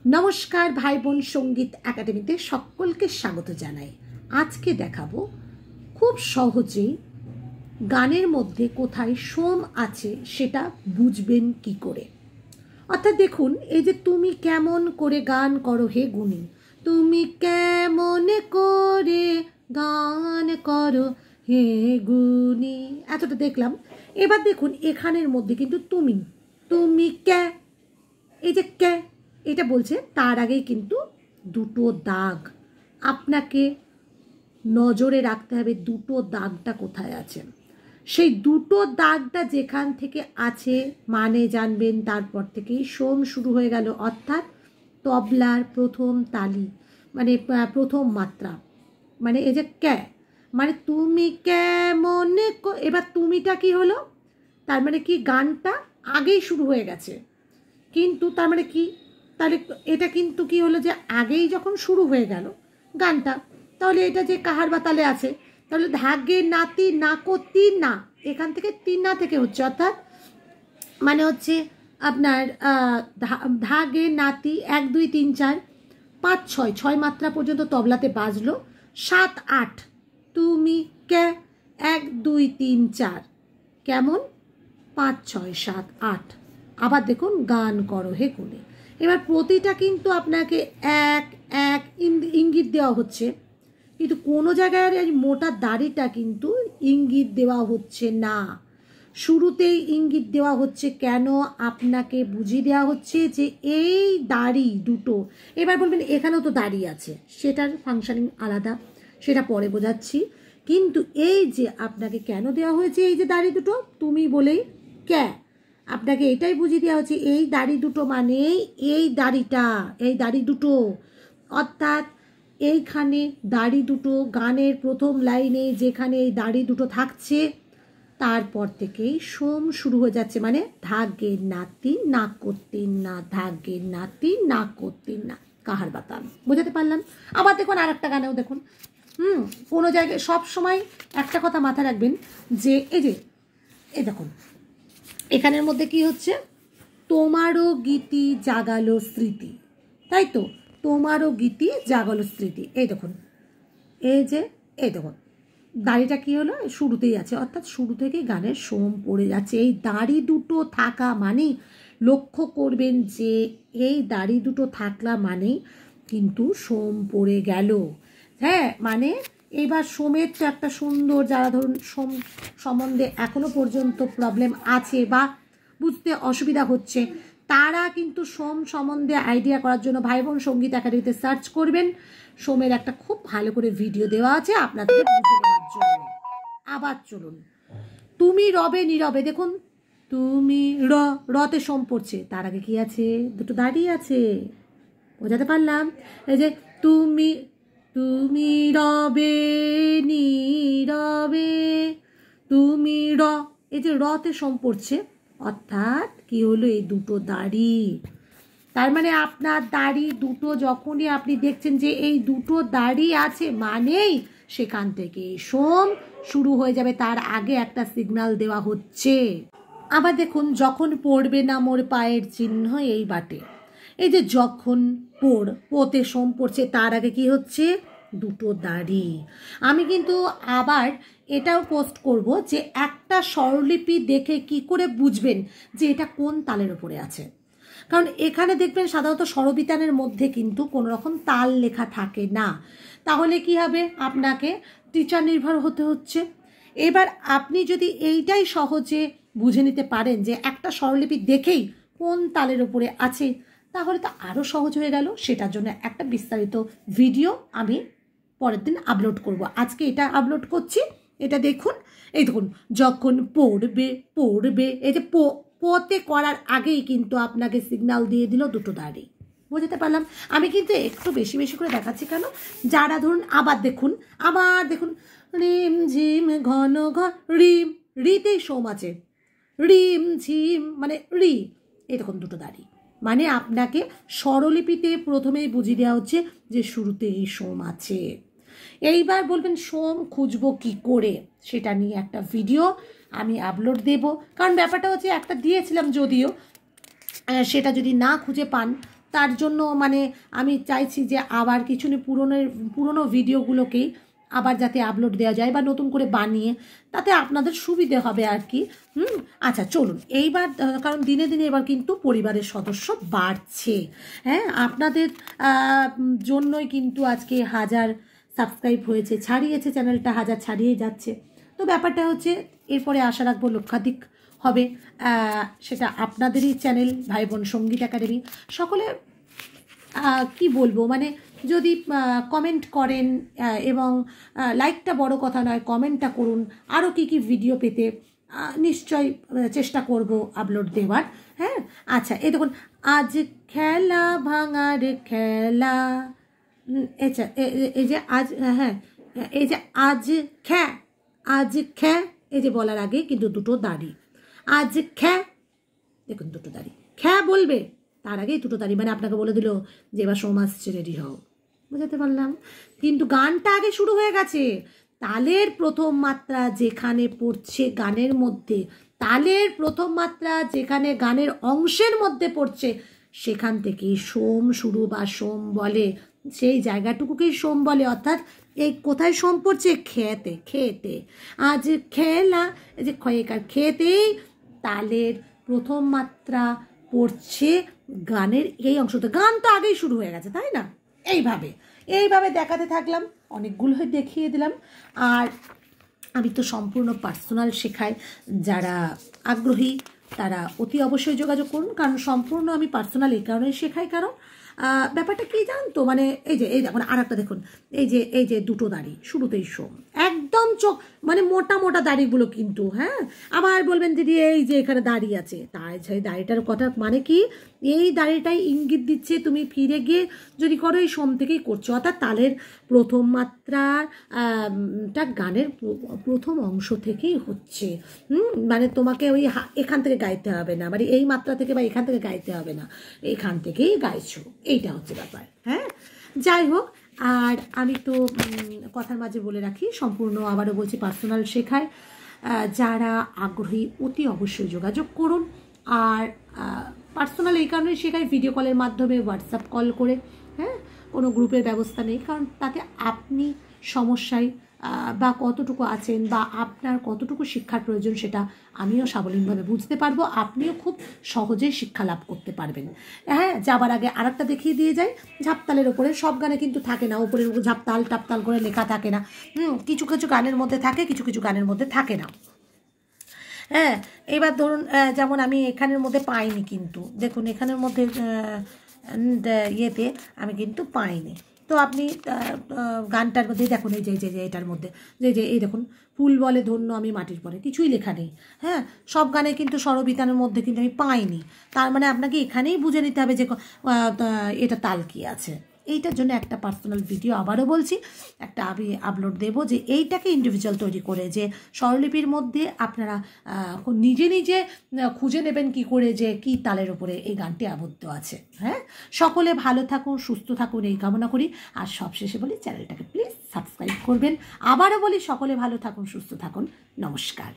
নমস্কার ভাই বোন সঙ্গীত একাডেমিতে সকলকে স্বাগত জানাই। আজকে দেখাবো খুব সহজেই গানের মধ্যে কোথায় সোম আছে সেটা বুঝবেন কি করে। অর্থাৎ দেখুন, এই যে তুমি কেমন করে গান করো হে গুণী, তুমি কেমন করে গান করো হে গুণী, এতটা দেখলাম। এবার দেখুন এখানের মধ্যে কিন্তু তুমি তুমি কে, এই যে কে এটা বলছে, তার আগেই কিন্তু দুটো দাগ আপনাকে নজরে রাখতে হবে। দুটো দাগটা কোথায় আছে, সেই দুটো দাগটা যেখান থেকে আছে মানে জানবেন তারপর থেকেই সোম শুরু হয়ে গেল। অর্থাৎ তবলার প্রথম তালি মানে প্রথম মাত্রা, মানে এই যে কে মানে তুমি কেমন, এবার তুমিটা কি হলো, তার মানে কি গানটা আগেই শুরু হয়ে গেছে। কিন্তু তার মানে কি, তাহলে এটা কিন্তু কি হলো যে আগেই যখন শুরু হয়ে গেল গানটা, তাহলে এটা যে কাহার বা তালে আছে, তাহলে ধাগে নাতি নাকো তিন না, এখান থেকে তিন না থেকে হচ্ছে। অর্থাৎ মানে হচ্ছে আপনার ধাগে নাতি 1 2 3 4 5 6 6 মাত্রা পর্যন্ত তবলাতে বাজলো। 7 8 তুমি কে 1 2 3 4 কেমন 5 6 7 8। আবার দেখুন গান করো হে গুণী। এবার প্রতিটা কিন্তু আপনাকে এক এক ইঙ্গিত দেওয়া হচ্ছে, কিন্তু কোনো জায়গায় এই মোটা দাড়িটা কিন্তু ইঙ্গিত দেওয়া হচ্ছে না, শুরুতেই ইঙ্গিত দেওয়া হচ্ছে। কেন আপনাকে বুঝিয়ে দেওয়া হচ্ছে যে এই দাড়ি দুটো, এবার বলবেন এখানেও তো দাড়ি আছে, সেটার ফাংশনিং আলাদা, সেটা পরে বোঝাচ্ছি। কিন্তু এই যে আপনাকে কেন দেওয়া হয়েছে এই যে দাড়ি দুটো, তুমি বলেই কে, আপনাকে এটাই বুঝিয়ে দেওয়া হচ্ছে এই দাড়ি দুটো মানে এই দাড়িটা, এই দাড়ি দুটো। অর্থাৎ এইখানে দাড়ি দুটো গানের প্রথম লাইনে যেখানে এই দাড়ি দুটো থাকছে তারপর থেকেই সোম শুরু হয়ে যাচ্ছে। মানে ধাগে নাতি না করতে না, ধাগে নাতি না করতে না, কাহার বাতান। বোঝাতে পারলাম? আবার দেখুন আর একটা গানেও দেখুন, কোনো জায়গায় সব সময় একটা কথা মাথায় রাখবেন যে এই দেখুন এখানের মধ্যে কি হচ্ছে, তোমারও গীতি জাগালো স্মৃতি, তাই তো, তোমারও গীতি জাগালো স্মৃতি। এই দেখুন এই দেখুন দাড়িটা কি হলো, শুরুতেই আছে, অর্থাৎ শুরু থেকেই গানের সোম পড়ে যাচ্ছে। এই দাড়ি দুটো থাকা মানেই লক্ষ্য করবেন যে এই দাড়ি দুটো থাকলা মানেই কিন্তু সোম পড়ে গেল। হ্যাঁ, মানে এইবার সোমের তো একটা সুন্দর, যারা ধরুন সোম সম্বন্ধে এখনো পর্যন্ত প্রবলেম আছে বা বুঝতে অসুবিধা হচ্ছে, তারা কিন্তু সোম সম্বন্ধে আইডিয়া করার জন্য ভাই বোন সঙ্গীত একাডেমিতে সার্চ করবেন। সোমের একটা খুব ভালো করে ভিডিও দেওয়া আছে আপনাদের বুঝে নেওয়ার জন্য। আবার চলুন, তুমি রবে নীরবে, দেখুন তুমি রতে সোম পড়ছে, তার আগে কি আছে, দুটো দাঁড়িয়ে আছে। বোঝাতে পারলাম? এই যে তুমি তুমি রবে নীরবে, তুমি এই যে রতে সোম পড়ছে, অর্থাৎ কি হলো, এই দুটো দাড়ি। তার মানে আপনার দাড়ি দুটো যখনই আপনি দেখছেন যে এই দুটো দাড়ি আছে মানেই সেখান থেকে সোম শুরু হয়ে যাবে, তার আগে একটা সিগন্যাল দেওয়া হচ্ছে। আবার দেখুন, যখন পড়বে না মোর পায়ের চিহ্ন এই বাটে, এই যে যখন পোতে সোম পড়ছে, তার আগে কি হচ্ছে, দুটো দাড়ি। আমি কিন্তু আবার এটাও পোস্ট করব যে একটা স্বরলিপি দেখে কি করে বুঝবেন যে এটা কোন তালের উপরে আছে। কারণ এখানে দেখবেন সাধারণত স্বরবিতানের মধ্যে কিন্তু কোনো রকম তাল লেখা থাকে না, তাহলে কি হবে, আপনাকে টিচার নির্ভর হতে হচ্ছে। এবার আপনি যদি এইটাই সহজে বুঝে নিতে পারেন যে একটা স্বরলিপি দেখেই কোন তালের উপরে আছে, তাহলে তো আরও সহজ হয়ে গেল। সেটার জন্য একটা বিস্তারিত ভিডিও আমি পরের দিন আপলোড করব। আজকে এটা আপলোড করছি, এটা দেখুন। এই দেখুন, যখন পড়বে এই যে পোতে করার আগেই কিন্তু আপনাকে সিগন্যাল দিয়ে দিল দুটো দাড়ি। বোঝাতে পারলাম? আমি কিন্তু একটু বেশি বেশি করে দেখাচ্ছি কেন, যারা ধরুন আবার দেখুন রিম ঝিম ঘন ঘন, রিতেই সোম আছে, রিম ঝিম মানে রি, এই দেখুন দুটো দাড়ি, মানে আপনাকে স্বরলিপিতে প্রথমেই বুঝিয়ে দেওয়া হচ্ছে যে শুরুতে এই সোম আছে। এইবার বলবেন সোম খুঁজবো কি করে, সেটা নিয়ে একটা ভিডিও আমি আপলোড দেব। কারণ ব্যাপারটা হচ্ছে একটা দিয়েছিলাম, যদিও সেটা যদি না খুঁজে পান তার জন্য মানে আমি চাইছি যে আবার কিছু পুরনো ভিডিওগুলোকেই আবার যাতে আপলোড দেওয়া যায় বা নতুন করে বানিয়ে, তাতে আপনাদের সুবিধে হবে আর কি। আচ্ছা চলুন এইবার, কারণ দিনে দিনে এবার কিন্তু পরিবারের সদস্য বাড়ছে, হ্যাঁ, আপনাদের জন্যই কিন্তু আজকে 1000 সাবস্ক্রাইব হয়েছে, ছাড়িয়েছে চ্যানেলটা, 1000 ছাড়িয়ে যাচ্ছে। তো ব্যাপারটা হচ্ছে এরপরে আশা রাখবো লক্ষাধিক হবে, সেটা আপনাদেরই চ্যানেল ভাই বোন সঙ্গীত একাডেমি। সকলে কি বলবো, মানে যদি কমেন্ট করেন এবং লাইকটা বড় কথা নয়, কমেন্টটা করুন, আরও কী ভিডিও পেতে নিশ্চয় চেষ্টা করব আপলোড দেওয়ার। হ্যাঁ আচ্ছা, এই দেখুন, আজ খেলা ভাঙার খেলা, এই যে আজ, হ্যাঁ এই যে আজ খ্যা, এই যে বলার আগে কিন্তু দুটো দাড়ি, আজ খ্যা, দেখুন দুটো দাড়ি, খ্যা বলবে তার আগেই দুটো দাড়ি, মানে আপনাকে বলে দিল যে এবার সমাজ রেডি হও, বুঝাতে পারলাম? কিন্তু গানটা আগে শুরু হয়ে গেছে, তালের প্রথম মাত্রা যেখানে পড়ছে গানের মধ্যে, তালের প্রথম মাত্রা যেখানে গানের অংশের মধ্যে পড়ছে, সেখান থেকে সোম শুরু বা সোম বলে, সেই জায়গাটুকুকেই সোম বলে। অর্থাৎ এই কোথায় সোম পড়ছে? খেতে, খেতে, আজ খেলা, এই যে ক্ষয়কার, খেতেই তালের প্রথম মাত্রা পড়ছে গানের এই অংশতে। গান তো আগেই শুরু হয়ে গেছে, তাই না? এইভাবে দেখাতে থাকলাম, অনেকগুলো দেখিয়ে দিলাম। আর আমি তো সম্পূর্ণ পার্সোনাল শেখাই, যারা আগ্রহী তারা অতি অবশ্যই যোগাযোগ করুন, কারণ সম্পূর্ণ আমি পার্সোনাল এই কারণে শেখাই, কারণ ব্যাপারটা কী জানতো, মানে এই দেখুন আর একটা দেখুন, এই যে দুটো দাড়ি শুরুতেই সোম, একদম চোখ মানে মোটা মোটা দাড়িগুলো কিন্তু, হ্যাঁ। আবার বলবেন দিদি এই যে এখানে দাড়ি আছে, তাই সেই দাড়িটার কথা মানে কি, এই দাড়িটাই ইঙ্গিত দিচ্ছে তুমি ফিরে গিয়ে যদি করো এই সোম থেকেই করছো, অর্থাৎ তালের প্রথম মাত্রার গানের প্রথম অংশ থেকেই হচ্ছে। মানে তোমাকে ওই এখান থেকে গাইতে হবে না, মানে এই মাত্রা থেকে বা এখান থেকে গাইতে হবে না, এখান থেকেই গাইছো, এইটা হচ্ছে ব্যাপার। হ্যাঁ যাই হোক, আর আমি তো কথার মাঝে বলে রাখি, সম্পূর্ণ আবারও বলছি পার্সোনাল শেখায়, যারা আগ্রহী অতি অবশ্যই যোগাযোগ করুন। আর পার্সোনাল এই কারণে শেখাই, ভিডিও কলের মাধ্যমে, হোয়াটসঅ্যাপ কল করে, হ্যাঁ, কোনো গ্রুপের ব্যবস্থা নেই, কারণ তাতে আপনি সমস্যায় বা কতটুকু আছেন বা আপনার কতটুকু শিক্ষার প্রয়োজন সেটা আমিও সাবলীনভাবে বুঝতে পারবো, আপনিও খুব সহজেই শিক্ষা লাভ করতে পারবেন। হ্যাঁ, যাবার আগে আর একটা দেখিয়ে দিয়ে যাই, ঝাপতালের ওপরে সব গানে কিন্তু থাকে না, ওপরের ঝাপতাল টাপতাল করে লেখা থাকে না, কিছু কিছু গানের মধ্যে থাকে, কিছু কিছু গানের মধ্যে থাকে না। হ্যাঁ, এবার ধরুন যেমন আমি এখানের মধ্যে পাইনি, কিন্তু দেখুন এখানের মধ্যে ইয়েতে আমি কিন্তু পাইনি। তো আপনি গানটার মধ্যে দেখুন, এই যে এটার মধ্যে যে এই দেখুন, ফুল বলে ধন্য আমি মাটির পরে, কিছুই লেখা নেই। হ্যাঁ, সব গানে কিন্তু স্বরবিতানের মধ্যে কিন্তু আমি পাইনি, তার মানে আপনাকে এখানেই বুঝে নিতে হবে যে এটা তাল কি আছে। এইটার জন্য একটা পার্সোনাল ভিডিও আবারও বলছি, একটা আমি আপলোড দেবো, যে এইটাকে ইন্ডিভিজুয়াল তৈরি করে, যে স্বরলিপির মধ্যে আপনারা নিজে নিজে খুঁজে নেবেন কি করে যে কি তালের উপরে এই গানটি আবদ্ধ আছে। হ্যাঁ, সকলে ভালো থাকুন, সুস্থ থাকুন, এই কামনা করি। আর সবশেষে বলি, চ্যানেলটাকে প্লিজ সাবস্ক্রাইব করবেন। আবারও বলি, সকলে ভালো থাকুন, সুস্থ থাকুন, নমস্কার।